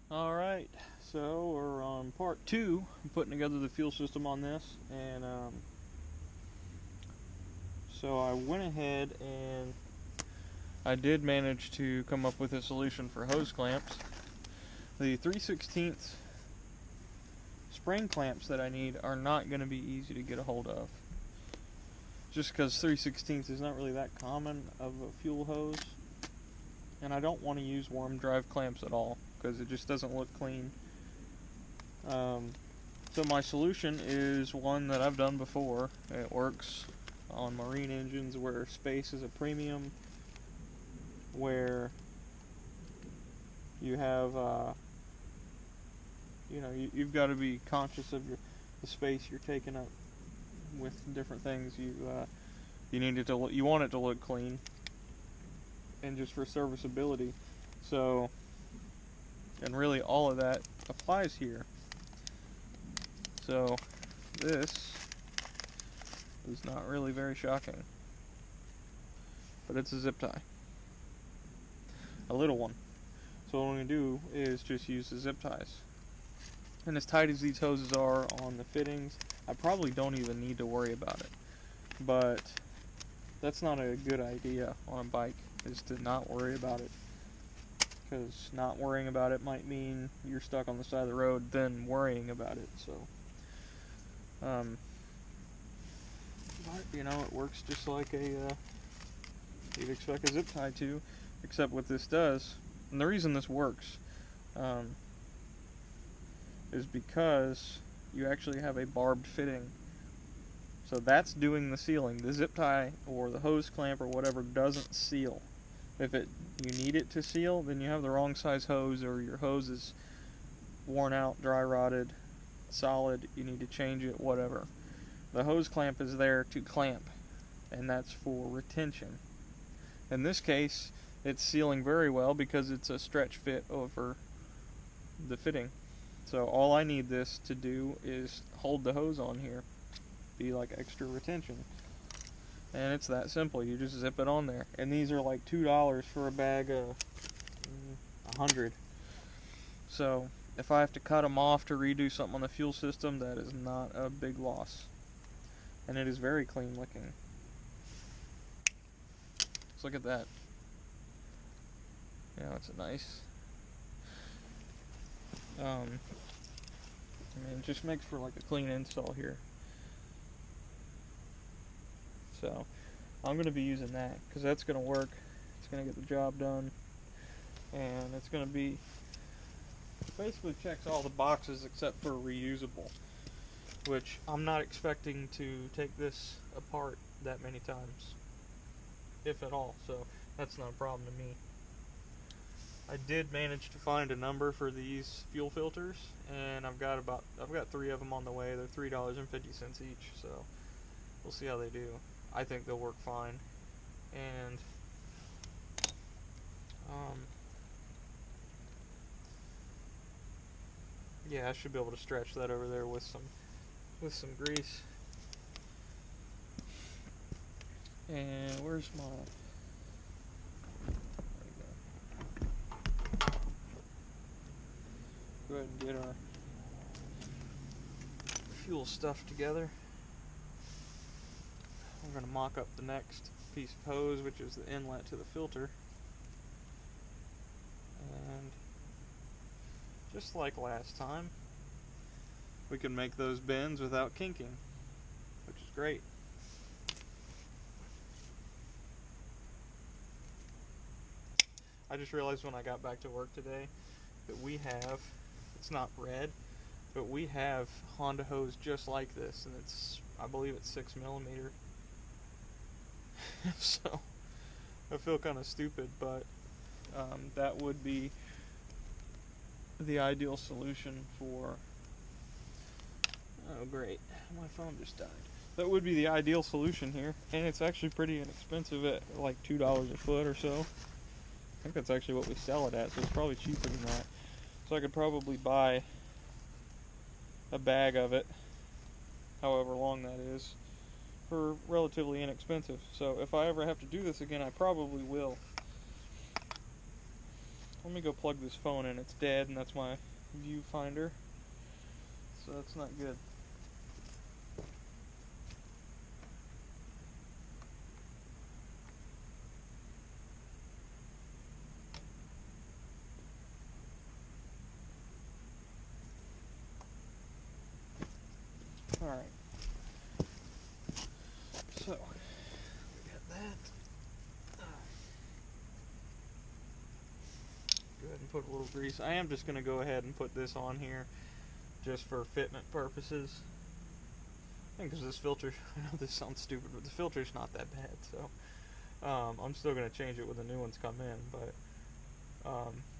Alright, so we're on part 2. I'm putting together the fuel system on this, and so I went ahead and I did manage to come up with a solution for hose clamps. The 3/16 spring clamps that I need are not going to be easy to get a hold of. Just because 3/16 is not really that common of a fuel hose. And I don't want to use worm drive clamps at all, because it just doesn't look clean. So my solution is one that I've done before. It works on marine engines where space is a premium, where you have, you've got to be conscious of the space you're taking up with different things. You want it to look clean, and just for serviceability. So, and really all of that applies here. So this is not really very shocking, but it's a zip tie, a little one. So what I'm going to do is just use the zip ties. And as tight as these hoses are on the fittings, I probably don't even need to worry about it. But that's not a good idea on a bike, is to not worry about it. Because not worrying about it might mean you're stuck on the side of the road than worrying about it. So, but it works just like you'd expect a zip tie to, except what this does, and the reason this works, is because you actually have a barbed fitting. So that's doing the sealing. The zip tie or the hose clamp or whatever doesn't seal. If you need it to seal, then you have the wrong size hose, or your hose is worn out, dry rotted, solid, you need to change it, whatever. The hose clamp is there to clamp, and that's for retention. In this case, it's sealing very well because it's a stretch fit over the fitting. So all I need this to do is hold the hose on here, be like extra retention. And it's that simple. You just zip it on there. And these are like $2 for a bag of 100. So if I have to cut them off to redo something on the fuel system, that is not a big loss. And it is very clean looking. Let's look at that. It's a nice, it just makes for like a clean install here. So I'm going to be using that because that's going to work. It's going to get the job done, and it's going to be, basically checks all the boxes except for reusable, which I'm not expecting to take this apart that many times, if at all, so that's not a problem to me. I did manage to find a number for these fuel filters, and I've got 3 of them on the way. They're $3.50 each, so we'll see how they do. I think they'll work fine, and yeah, I should be able to stretch that over there with some grease. And where's my? Go ahead and get our fuel stuff together. We're going to mock up the next piece of hose, which is the inlet to the filter. And just like last time, we can make those bends without kinking, which is great. I just realized when I got back to work today that it's not red, but we have Honda hose just like this, and I believe it's 6mm. So I feel kind of stupid, but that would be the ideal solution for, oh great, my phone just died. That would be the ideal solution here, and it's actually pretty inexpensive at like $2 a foot or so. I think that's actually what we sell it at, so it's probably cheaper than that. So I could probably buy a bag of it, however long that is, for relatively inexpensive. So if I ever have to do this again, I probably will. Let me go plug this phone in. It's dead, and that's my viewfinder. So that's not good. Alright. So, we got that. Go ahead and put a little grease. I am just going to go ahead and put this on here just for fitment purposes. I think because this filter, I know this sounds stupid, but the filter's not that bad, so I'm still going to change it when the new ones come in, but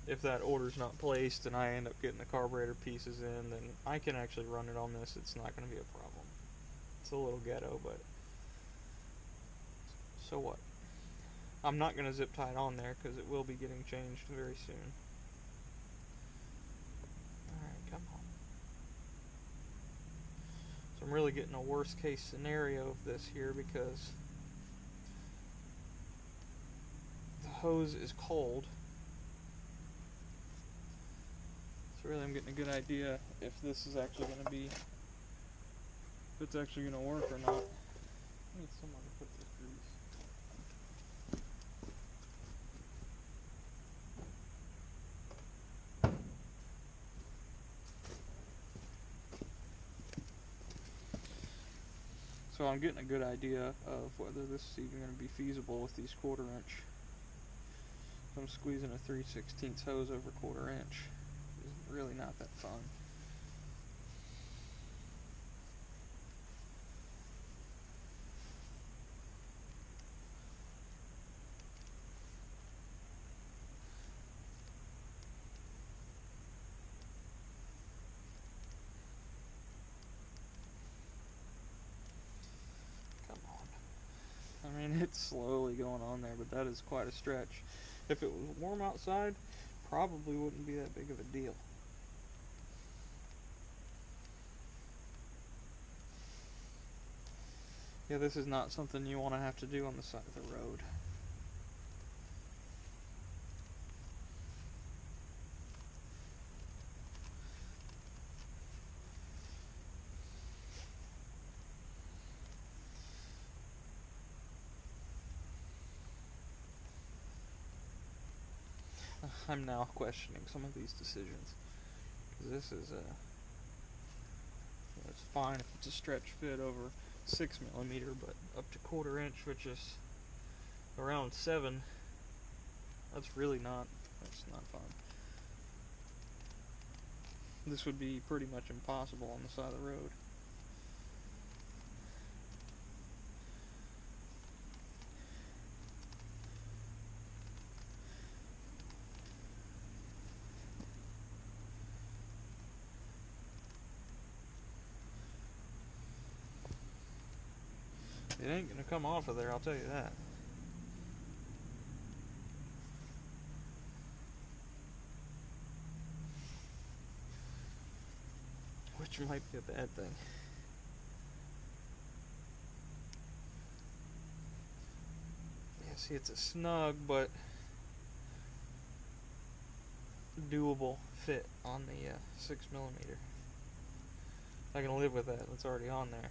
if that order's not placed and I end up getting the carburetor pieces in, then I can actually run it on this. It's not going to be a problem. It's a little ghetto, but so what? I'm not going to zip tie it on there because it will be getting changed very soon. Alright, come on. So I'm really getting a worst case scenario of this here because the hose is cold. So really I'm getting a good idea if this is actually going to be, if it's actually going to work or not. I need someone to put this grease. So I'm getting a good idea of whether this is even going to be feasible with these 1/4 inch. So I'm squeezing a 3/16 hose over 1/4 inch. It's really not that fun. I mean, it's slowly going on there, but that is quite a stretch. If it was warm outside, probably wouldn't be that big of a deal. Yeah, this is not something you want to have to do on the side of the road. I'm now questioning some of these decisions. Because this is it's fine if it's a stretch fit over 6mm, but up to 1/4 inch, which is around 7, that's not fun. This would be pretty much impossible on the side of the road. It ain't gonna come off of there, I'll tell you that. Which might be a bad thing. Yeah, see, it's a snug but doable fit on the 6mm. I can live with that, it's already on there.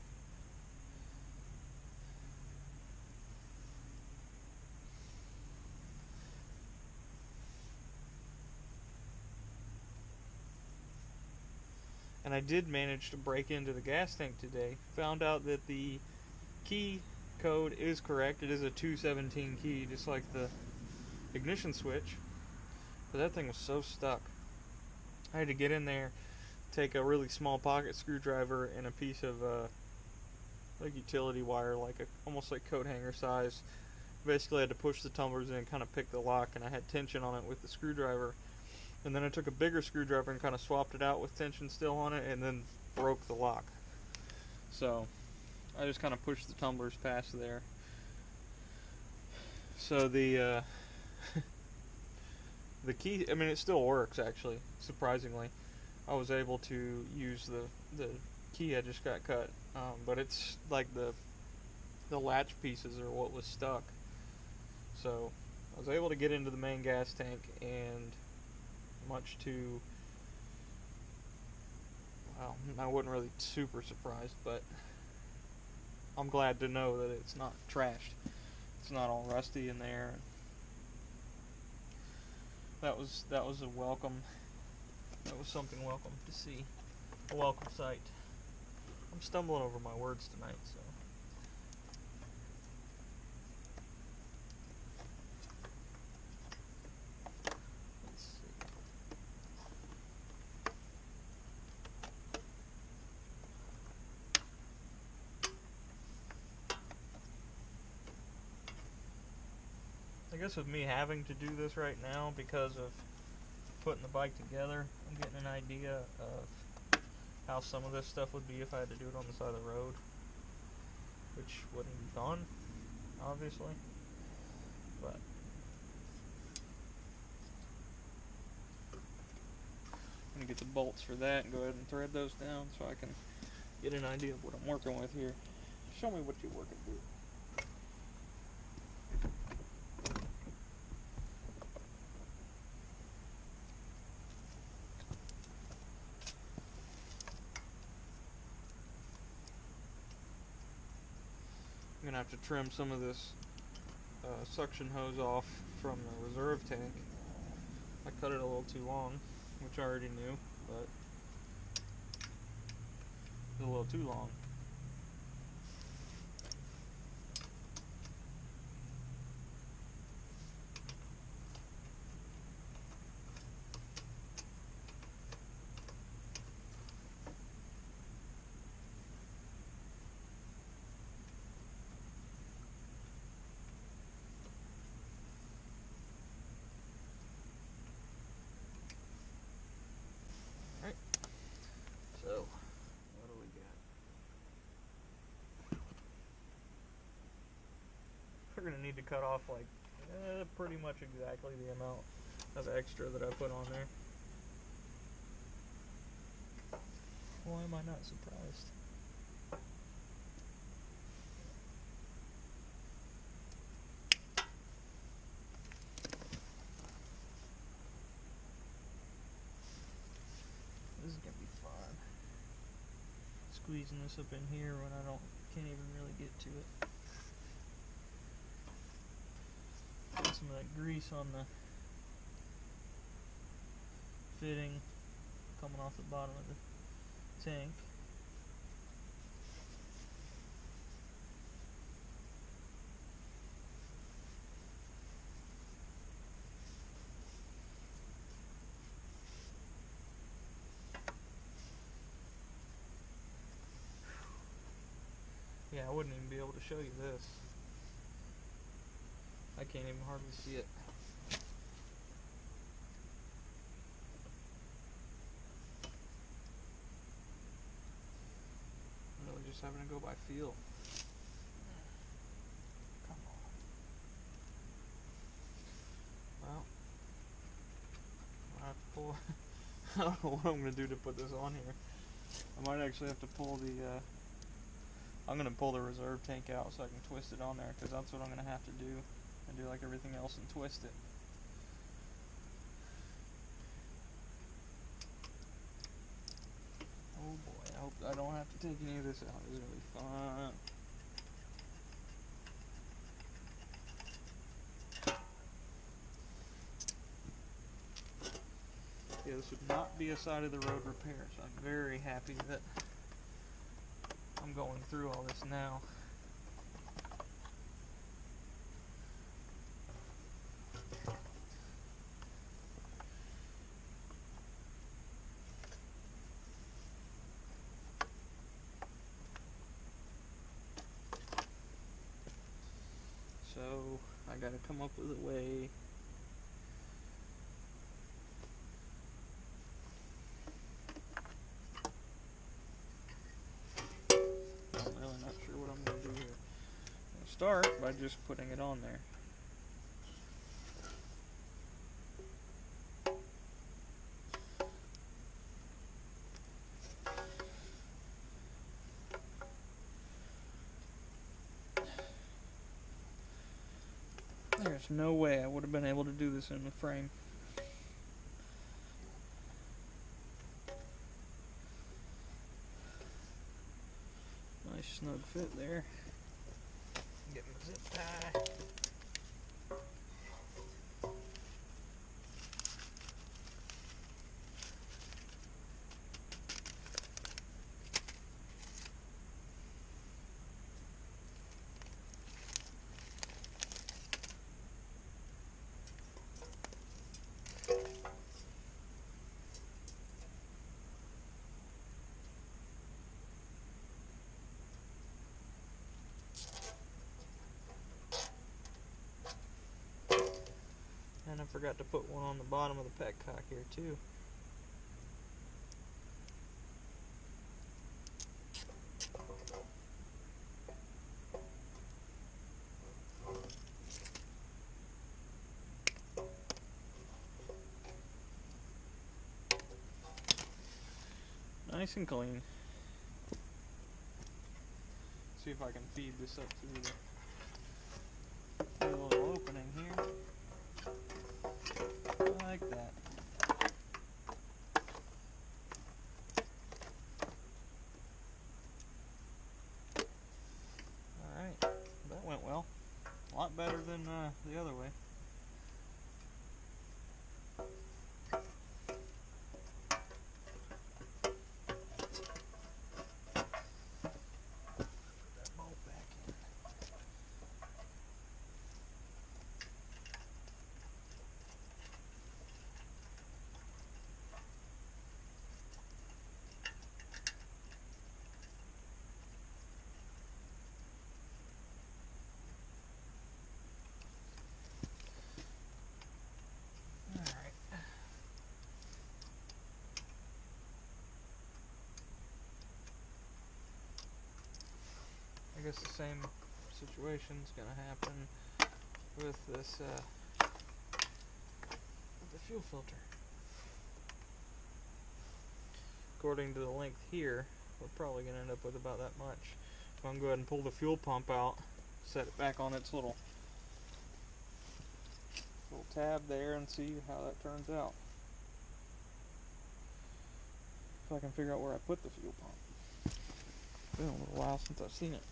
And I did manage to break into the gas tank today. Found out that the key code is correct. It is a 217 key, just like the ignition switch. But that thing was so stuck. I had to get in there, take a really small pocket screwdriver and a piece of like utility wire, almost like coat hanger size. Basically, I had to push the tumblers in and kind of pick the lock, and I had tension on it with the screwdriver. And then I took a bigger screwdriver and kind of swapped it out with tension still on it, and then broke the lock. So I just kind of pushed the tumblers past there. So the the key, I mean, it still works actually, surprisingly. I was able to use the key I just got cut, but it's like the latch pieces are what was stuck. So I was able to get into the main gas tank and much to, well, I wasn't really super surprised, but I'm glad to know that it's not trashed. It's not all rusty in there. That was a welcome. That was something welcome to see. A welcome sight. I'm stumbling over my words tonight, so. Let's see. I guess with me having to do this right now because of putting the bike together, I'm getting an idea of how some of this stuff would be if I had to do it on the side of the road, which wouldn't be fun, obviously, but I'm going to get the bolts for that and go ahead and thread those down so I can get an idea of what I'm working with here. Show me what you're working with. I'm going to have to trim some of this suction hose off from the reserve tank. I cut it a little too long, which I already knew, but it's a little too long. Alright, so what do we got? We're going to need to cut off like pretty much exactly the amount of extra that I put on there. Why am I not surprised? This is gonna be fun. Squeezing this up in here when I can't even really get to it. Get some of that grease on the fitting coming off the bottom of the tank. Yeah, I wouldn't even be able to show you this. I can't even hardly see it. I'm really just having to go by feel. Come on. Well, I have to pull. I don't know what I'm going to do to put this on here. I might actually have to pull the, I'm going to pull the reserve tank out so I can twist it on there, because that's what I'm going to have to do, and do like everything else and twist it. Oh boy, I hope I don't have to take any of this out. This is going to be fun. Yeah, this would not be a side of the road repair, so I'm very happy that I'm going through all this now. So I gotta come up with a way. I'm really not sure what I'm gonna do here. I'm gonna start by just putting it on there. There's no way I would have been able to do this in the frame. snug fit there. Get my zip tie. And I forgot to put one on the bottom of the petcock here too. Nice and clean. See if I can feed this up through the little opening here. Like that. Alright, that went well. A lot better than the other way. I guess the same situation's gonna happen with this with the fuel filter. According to the length here, we're probably gonna end up with about that much. So I'm gonna go ahead and pull the fuel pump out, set it back on its little tab there, and see how that turns out. If I can figure out where I put the fuel pump. It's been a little while since I've seen it.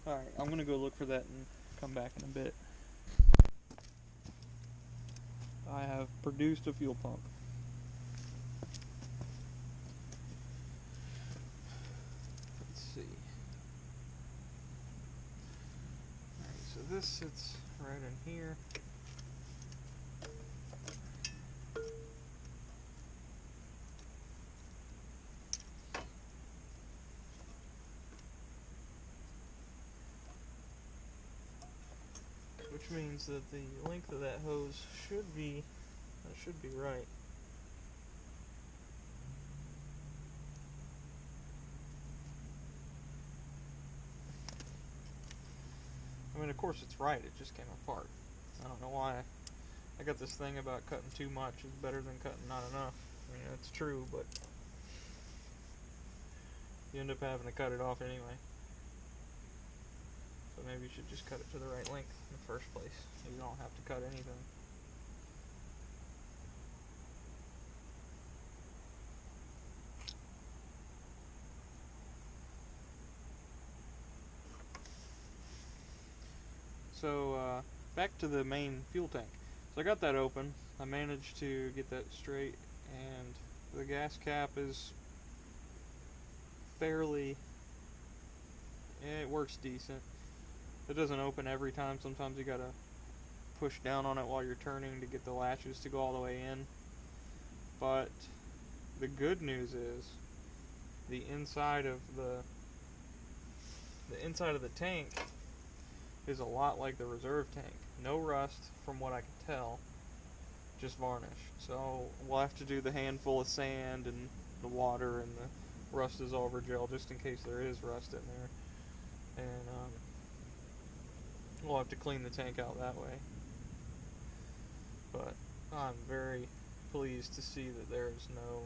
Alright, I'm gonna go look for that and come back in a bit. I have produced a fuel pump. Let's see. Alright, so this sits right in here. Which means that the length of that hose should be right. I mean, of course it's right, it just came apart. I don't know why. I got this thing about cutting too much is better than cutting not enough. I mean, that's true, but you end up having to cut it off anyway. So maybe you should just cut it to the right length in the first place. You don't have to cut anything. So back to the main fuel tank. So I got that open. I managed to get that straight, and the gas cap is fairly, it works decent. It doesn't open every time. Sometimes you gotta push down on it while you're turning to get the latches to go all the way in. But the good news is the inside of the tank is a lot like the reserve tank. No rust from what I can tell, just varnish. So we'll have to do the handful of sand and the water and the rust dissolver gel just in case there is rust in there. And we'll have to clean the tank out that way. But I'm very pleased to see that there's no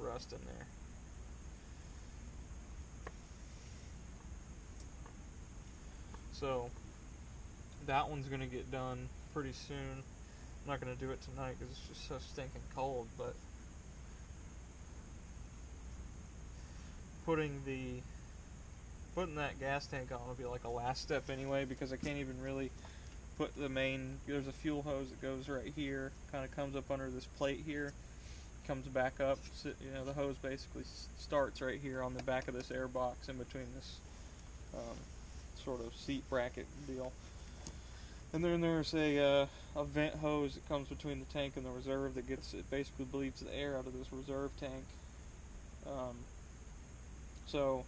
rust in there. So that one's going to get done pretty soon. I'm not going to do it tonight because it's just so stinking cold, but putting that gas tank on will be like a last step anyway, because I can't even really put the main, there's a fuel hose that goes right here, kind of comes up under this plate here, comes back up, so, you know, the hose basically starts right here on the back of this air box in between this sort of seat bracket deal. And then there's a vent hose that comes between the tank and the reserve that it basically bleeds the air out of this reserve tank. So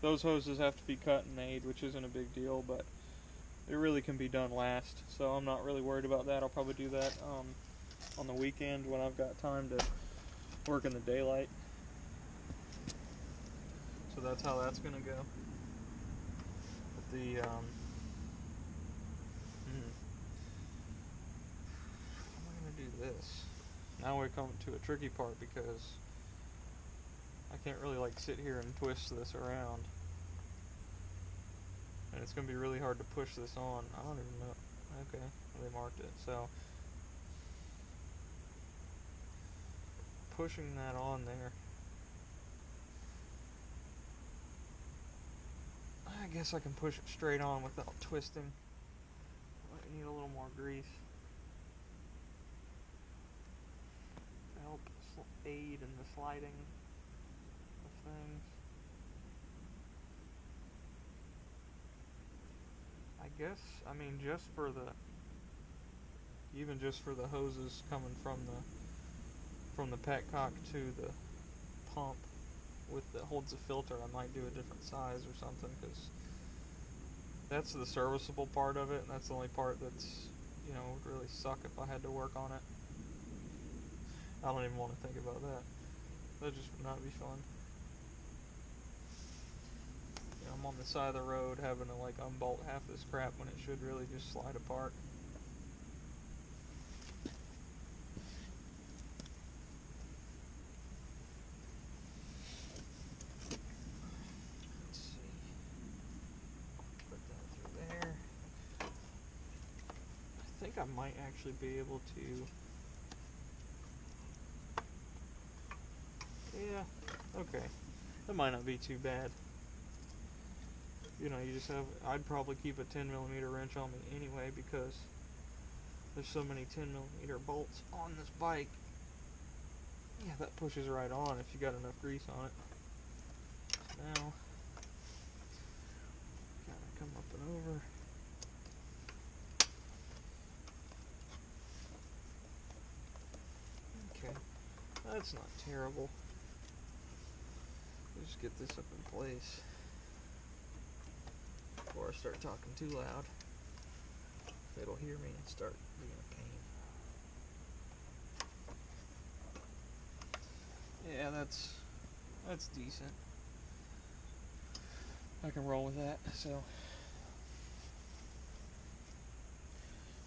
those hoses have to be cut and made, which isn't a big deal, but it really can be done last. So I'm not really worried about that. I'll probably do that on the weekend when I've got time to work in the daylight. So that's how that's going to go. But the how am I going to do this? Now we come to a tricky part, because I can't really like sit here and twist this around, and it's going to be really hard to push this on. I don't even know. Okay, they marked it. So pushing that on there, I guess I can push it straight on without twisting. I need a little more grease to help aid in the sliding of things. I guess, I mean, even just for the hoses coming from the petcock to the pump that holds the filter, I might do a different size or something, because that's the serviceable part of it, and that's the only part that's, you know, would really suck if I had to work on it. I don't even want to think about that. That just would not be fun. You know, I'm on the side of the road having to like unbolt half this crap when it should really just slide apart. I think I might actually be able to. Yeah, okay. That might not be too bad. You know, I'd probably keep a 10mm wrench on me anyway, because there's so many 10mm bolts on this bike. Yeah, that pushes right on if you got enough grease on it. Now, gotta come up and over. Okay, that's not terrible. Just get this up in place before I start talking too loud. It'll hear me and start being a pain. Yeah, that's decent. I can roll with that. So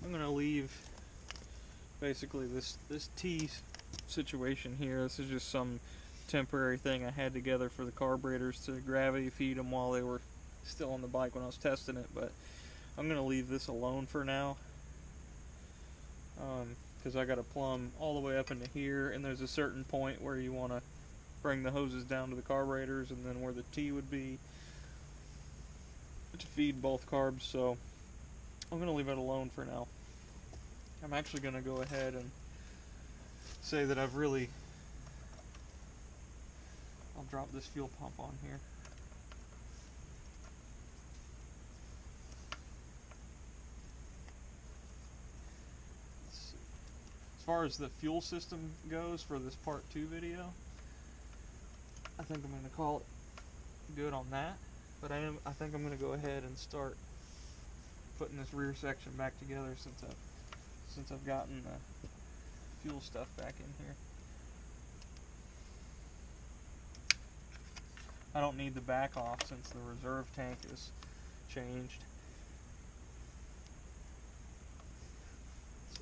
I'm gonna leave basically this T situation here. This is just some temporary thing I had together for the carburetors to gravity feed them while they were still on the bike when I was testing it, but I'm gonna leave this alone for now, because I got a plumb all the way up into here, and there's a certain point where you want to bring the hoses down to the carburetors, and then where the T would be to feed both carbs. So I'm gonna leave it alone for now. I'm actually gonna go ahead and say that I'll drop this fuel pump on here. Let's see. As far as the fuel system goes for this part 2 video, I think I'm going to call it good on that. But I think I'm going to go ahead and start putting this rear section back together since I've gotten the fuel stuff back in here. I don't need the back off since the reserve tank is changed. So,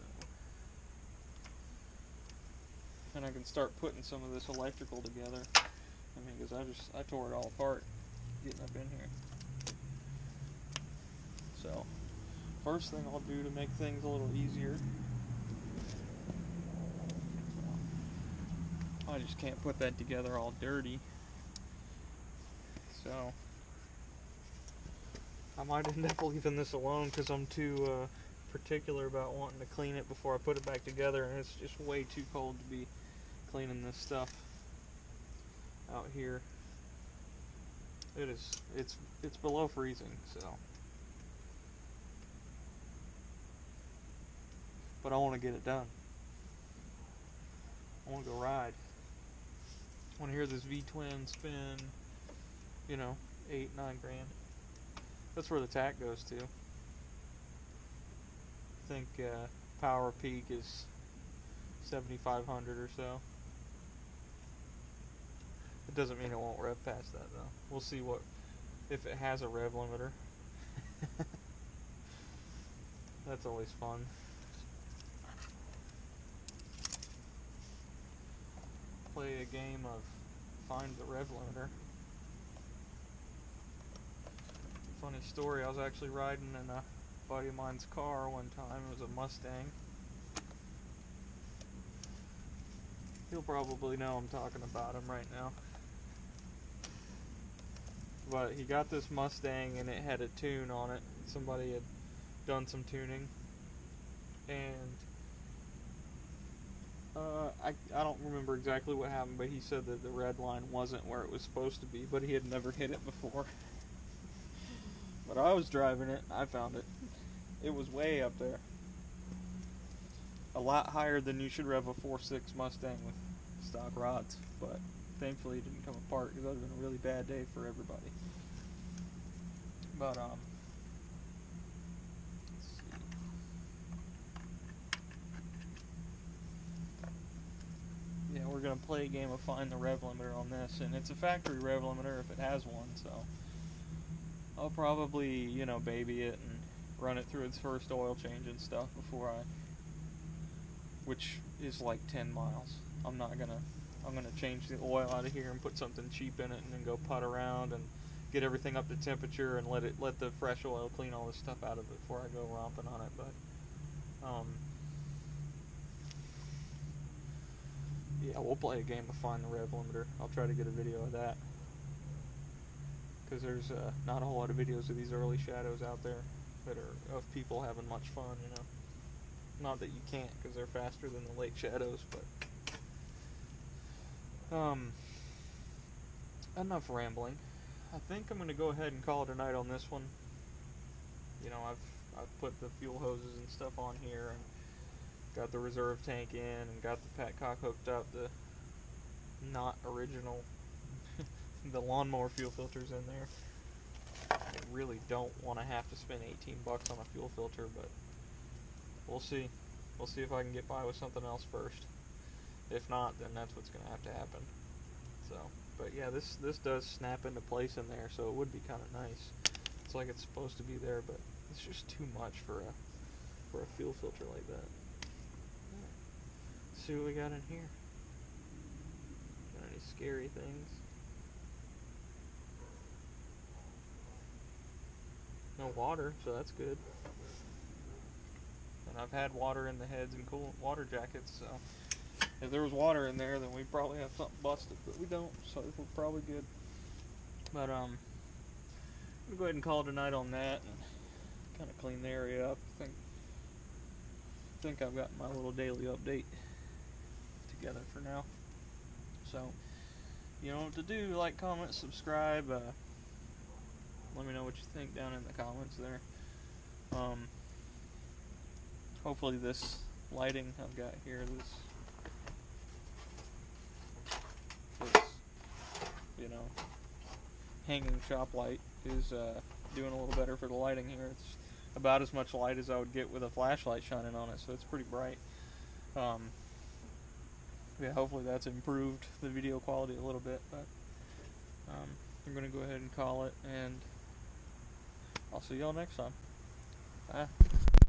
and I can start putting some of this electrical together. I mean, because I tore it all apart getting up in here. So, first thing I'll do to make things a little easier, I just can't put that together all dirty, so I might end up leaving this alone because I'm too particular about wanting to clean it before I put it back together, and it's just way too cold to be cleaning this stuff out here. It's below freezing, so. But I want to get it done. I want to go ride. I want to hear this V-twin spin, you know, 8-9 grand. That's where the tack goes to. I think power peak is 7,500 or so. It doesn't mean it won't rev past that though. We'll see what if it has a rev limiter. That's always fun. Play a game of find the rev limiter. Funny story, I was actually riding in a buddy of mine's car one time. It was a Mustang. He'll probably know I'm talking about him right now. But he got this Mustang and it had a tune on it. Somebody had done some tuning. And I don't remember exactly what happened, but he said that the red line wasn't where it was supposed to be, but he had never hit it before. But I was driving it, I found it. It was way up there. A lot higher than you should rev a 4.6 Mustang with stock rods, but thankfully it didn't come apart because that would have been a really bad day for everybody. But, let's see. Yeah, we're going to play a game of find the rev limiter on this, and it's a factory rev limiter if it has one, so I'll probably, you know, baby it and run it through its first oil change and stuff before which is like 10 miles. I'm gonna change the oil out of here and put something cheap in it and then go putt around and get everything up to temperature and let the fresh oil clean all this stuff out of it before I go romping on it. But yeah, we'll play a game of find the rev limiter. I'll try to get a video of that because there's not a whole lot of videos of these early shadows out there that are of people having much fun, you know. Not that you can't because they're faster than the late shadows, but enough rambling. I think I'm gonna go ahead and call it a night on this one. You know, I've put the fuel hoses and stuff on here and got the reserve tank in and got the Petcock hooked up, the not original the lawnmower fuel filters in there. I really don't want to have to spend 18 bucks on a fuel filter, but we'll see. We'll see if I can get by with something else first. If not, then that's what's going to have to happen. So, but yeah, this does snap into place in there, so it would be kind of nice. It's like it's supposed to be there, but it's just too much for a fuel filter like that. Let's see what we got in here. Got any scary things? No water, so that's good. And I've had water in the heads and coolant water jackets, so if there was water in there, then we'd probably have something busted, but we don't, so we're probably good. But I'm gonna go ahead and call it a night on that and kind of clean the area up. I think I've got my little daily update together for now. So you know what to do: like, comment, subscribe. Let me know what you think down in the comments there. Hopefully this lighting I've got here, this you know, hanging shop light is doing a little better for the lighting here. It's about as much light as I would get with a flashlight shining on it, so it's pretty bright. Yeah, hopefully that's improved the video quality a little bit, but I'm going to go ahead and call it, and I'll see y'all next time. Bye.